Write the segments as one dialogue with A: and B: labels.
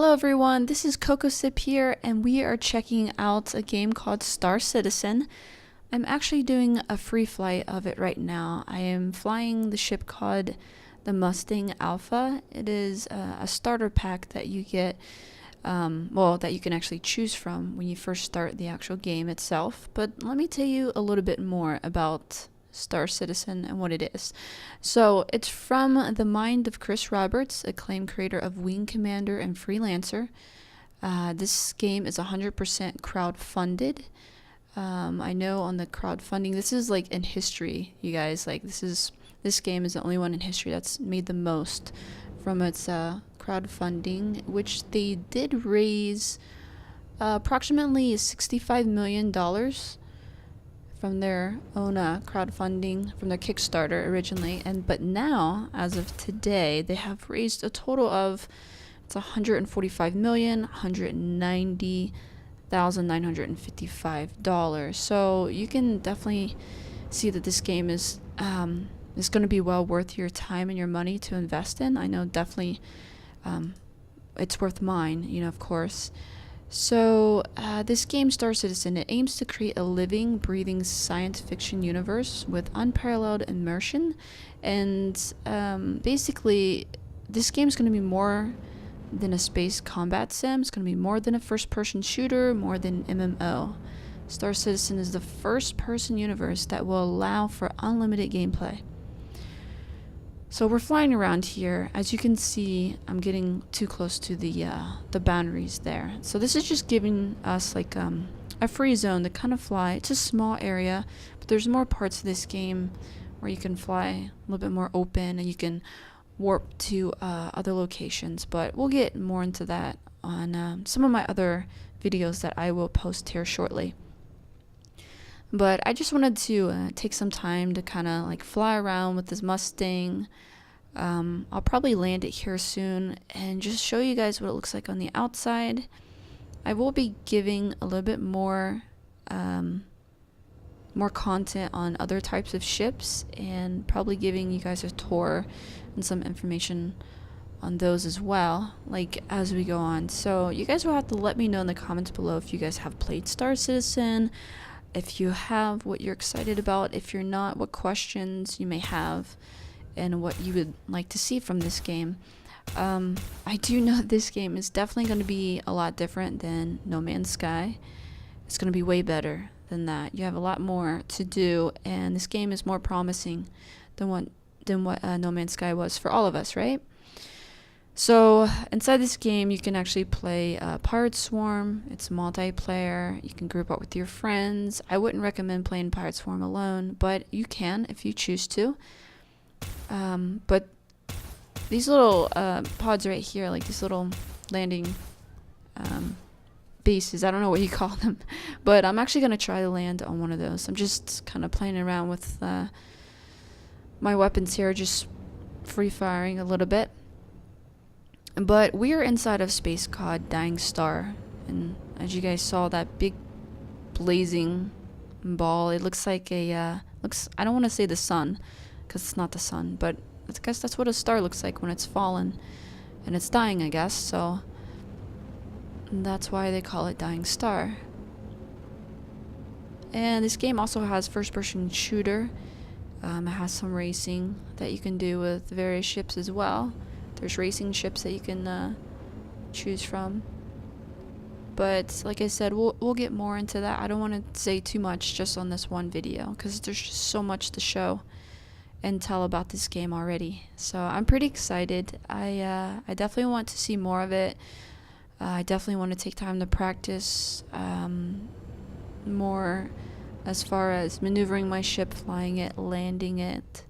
A: Hello everyone, this is CocoaSip here, and we are checking out a game called Star Citizen. I'm actually doing a free flight of it right now. I am flying the ship called the Mustang Alpha. It is a starter pack that you get, that you can actually choose from when you first start the actual game itself. But let me tell you a little bit more about Star Citizen and what it is. So it's from the mind of Chris Roberts, acclaimed creator of Wing Commander and Freelancer. This game is 100% crowd-funded. I know on the crowdfunding, this is like in history, you guys. Like this game is the only one in history that's made the most from its crowdfunding, which they did raise approximately $65 million from their own crowdfunding from their Kickstarter originally, but now, as of today, they have raised a total of $145,190,955. So you can definitely see that this game is going to be well worth your time and your money to invest in. I know definitely it's worth mine, of course. So this game, Star Citizen, it aims to create a living, breathing science fiction universe with unparalleled immersion, and basically this game is going to be more than a space combat sim. It's going to be more than a first-person shooter, more than MMO. Star Citizen is the first-person universe that will allow for unlimited gameplay. So we're flying around here. As you can see, I'm getting too close to the boundaries there. So this is just giving us like a free zone to kind of fly. It's a small area, but there's more parts of this game where you can fly a little bit more open and you can warp to other locations. But we'll get more into that on some of my other videos that I will post here shortly. But I just wanted to take some time to kind of like fly around with this Mustang. I'll probably land it here soon and just show you guys what it looks like on the outside. I will be giving a little bit more content on other types of ships, and probably giving you guys a tour and some information on those as well, like as we go on. So you guys will have to let me know in the comments below if you guys have played Star Citizen. If you have, what you're excited about. If you're not, what questions you may have and what you would like to see from this game. I do know this game is definitely going to be a lot different than No Man's Sky. It's going to be way better than that. You have a lot more to do, and this game is more promising than what No Man's Sky was for all of us, right? So inside this game, you can actually play Pirate Swarm. It's multiplayer. You can group up with your friends. I wouldn't recommend playing Pirate Swarm alone, but you can if you choose to. But these little pods right here, like these little landing bases, I don't know what you call them, but I'm actually going to try to land on one of those. I'm just kind of playing around with my weapons here, just free firing a little bit. But we are inside of space called Dying Star, and as you guys saw, that big blazing ball, it looks like I don't want to say the sun, because it's not the sun, but I guess that's what a star looks like when it's fallen and it's dying, I guess. So that's why they call it Dying Star. And this game also has first-person shooter. It has some racing that you can do with various ships as well. There's racing ships that you can choose from. But like I said, we'll get more into that. I don't want to say too much just on this one video, because there's just so much to show and tell about this game already. So I'm pretty excited. I definitely want to see more of it. I definitely want to take time to practice more as far as maneuvering my ship, flying it, landing it,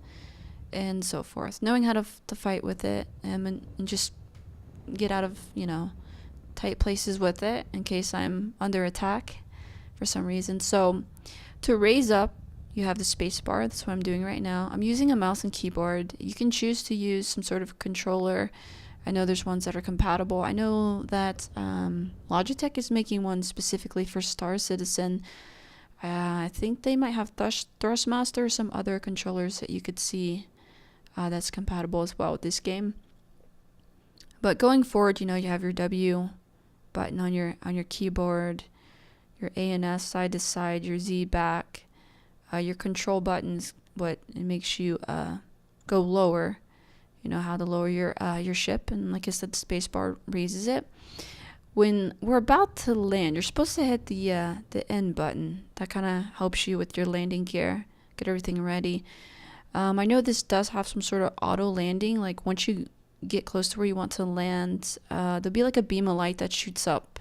A: and so forth, knowing how to fight with it, and just get out of tight places with it in case I'm under attack for some reason. So to raise up, you have the space bar. That's what I'm doing right now. I'm using a mouse and keyboard. You can choose to use some sort of controller. I know there's ones that are compatible. I know that Logitech is making one specifically for Star Citizen. I think they might have Thrustmaster or some other controllers that you could see that's compatible as well with this game. But going forward, you have your W button on your keyboard, your A and S side to side, your Z back, your control buttons, what it makes you go lower. How to lower your ship, and like I said, the spacebar raises it. When we're about to land, you're supposed to hit the N button. That kind of helps you with your landing gear, get everything ready. I know this does have some sort of auto landing. Like once you get close to where you want to land, there'll be like a beam of light that shoots up,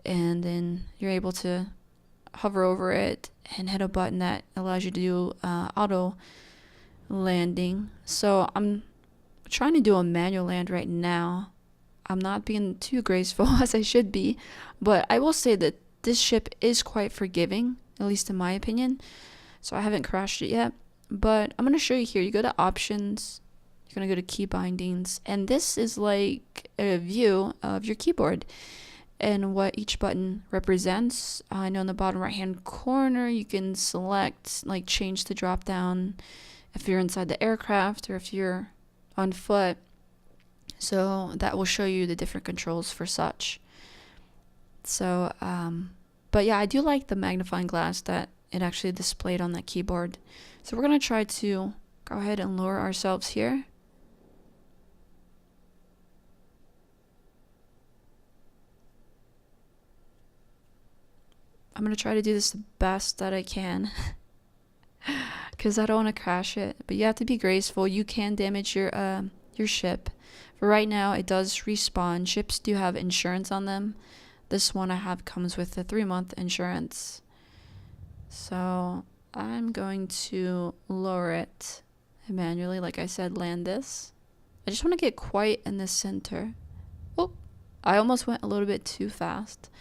A: and then you're able to hover over it and hit a button that allows you to do auto landing. So I'm trying to do a manual land right now. I'm not being too graceful as I should be, but I will say that this ship is quite forgiving, at least in my opinion. So I haven't crashed it yet, but I'm going to show you here. You go to options, you're going to go to key bindings, and this is like a view of your keyboard and what each button represents. I know in the bottom right hand corner you can select, like change the drop down if you're inside the aircraft or if you're on foot. So that will show you the different controls for such. So, but yeah, I do like the magnifying glass that it actually displayed on that keyboard. So we're going to try to go ahead and lower ourselves here. I'm going to try to do this the best that I can because I don't want to crash it. But you have to be graceful. You can damage your ship. For right now, it does respawn. Ships do have insurance on them. This one I have comes with a 3-month insurance. So I'm going to lower it manually. Like I said, land this. I just want to get quite in the center. Oh, I almost went a little bit too fast.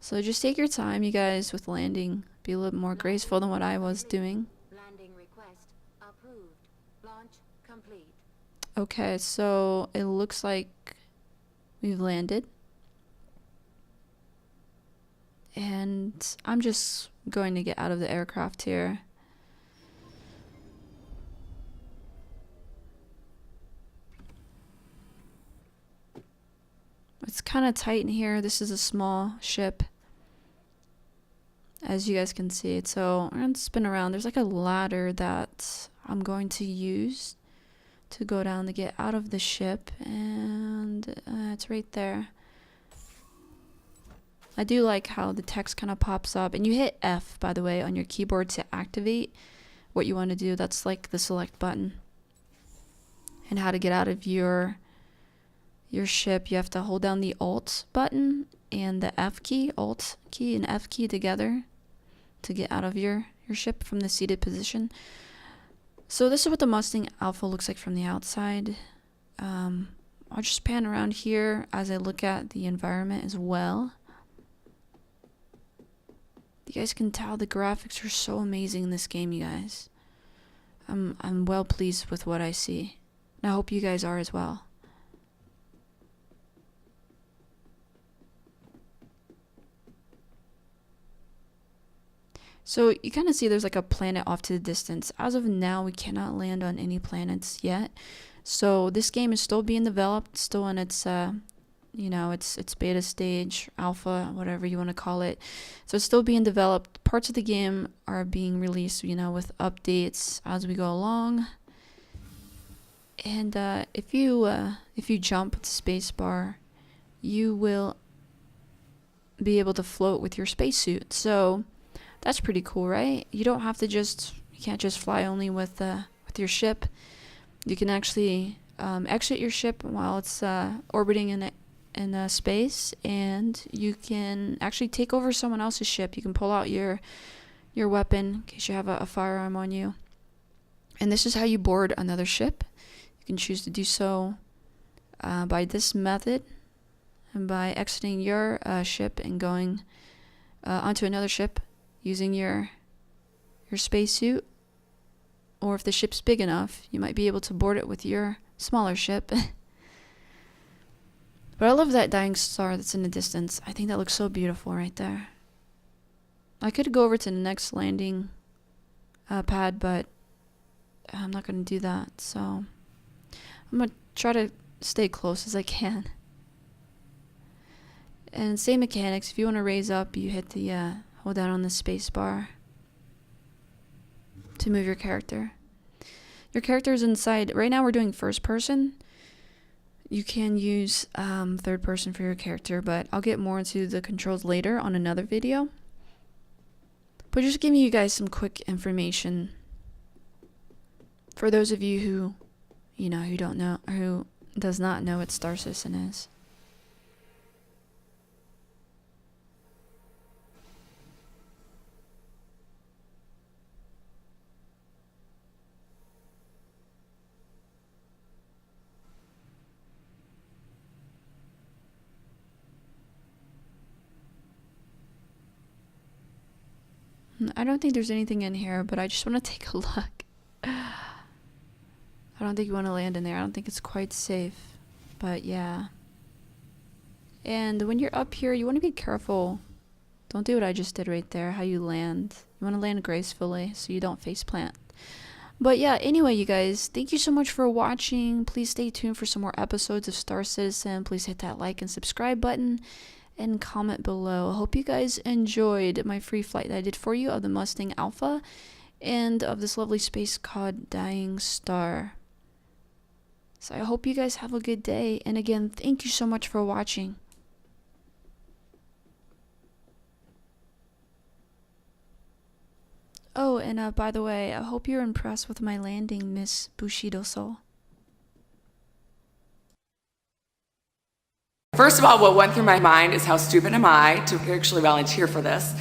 A: So just take your time, you guys, with landing. Be a little more graceful than what I was doing.
B: Landing request approved. Launch complete.
A: Okay, so it looks like we've landed. And I'm just going to get out of the aircraft here. It's kind of tight in here. This is a small ship, as you guys can see. So I'm going to spin around. There's like a ladder that I'm going to use to go down to get out of the ship, and it's right there. I do like how the text kind of pops up, and you hit F, by the way, on your keyboard to activate what you want to do. That's like the select button. And how to get out of your ship, you have to hold down the Alt button and the F key, Alt key and F key together to get out of your ship from the seated position. So this is what the Mustang Alpha looks like from the outside. I'll just pan around here as I look at the environment as well. You guys can tell the graphics are so amazing in this game, you guys. I'm well pleased with what I see. And I hope you guys are as well. So you kind of see there's like a planet off to the distance. As of now, we cannot land on any planets yet. So this game is still being developed, still in its, its beta stage, alpha, whatever you want to call it. So it's still being developed. Parts of the game are being released, with updates as we go along. And if you jump with the space bar, you will be able to float with your spacesuit. So that's pretty cool, right? You don't have to you can't just fly only with your ship. You can actually exit your ship while it's orbiting in space, and you can actually take over someone else's ship. You can pull out your weapon in case you have a firearm on you. And this is how you board another ship. You can choose to do so by this method, and by exiting your ship and going onto another ship using your spacesuit. Or if the ship's big enough, you might be able to board it with your smaller ship. But I love that dying star that's in the distance. I think that looks so beautiful right there. I could go over to the next landing pad, but I'm not going to do that. So I'm going to try to stay close as I can. And same mechanics. If you want to raise up, you hit the hold down on the space bar to move your character. Your character is inside. Right now we're doing first person. You can use third person for your character, but I'll get more into the controls later on another video. But just giving you guys some quick information for those of you who, who don't know, or who does not know what Star Citizen is. I don't think there's anything in here, but I just want to take a look. I don't think you want to land in there. I don't think it's quite safe, but yeah. And when you're up here, you want to be careful. Don't do what I just did right there, how you land. You want to land gracefully so you don't face plant. But yeah, anyway, you guys, thank you so much for watching. Please stay tuned for some more episodes of Star Citizen. Please hit that like and subscribe button and comment below. I hope you guys enjoyed my free flight that I did for you of the Mustang Alpha and of this lovely space called Dying Star. So I hope you guys have a good day, and again, thank you so much for watching. Oh, and by the way, I hope you're impressed with my landing, Miss Bushido Soul.
C: First of all, what went through my mind is how stupid am I to actually volunteer for this?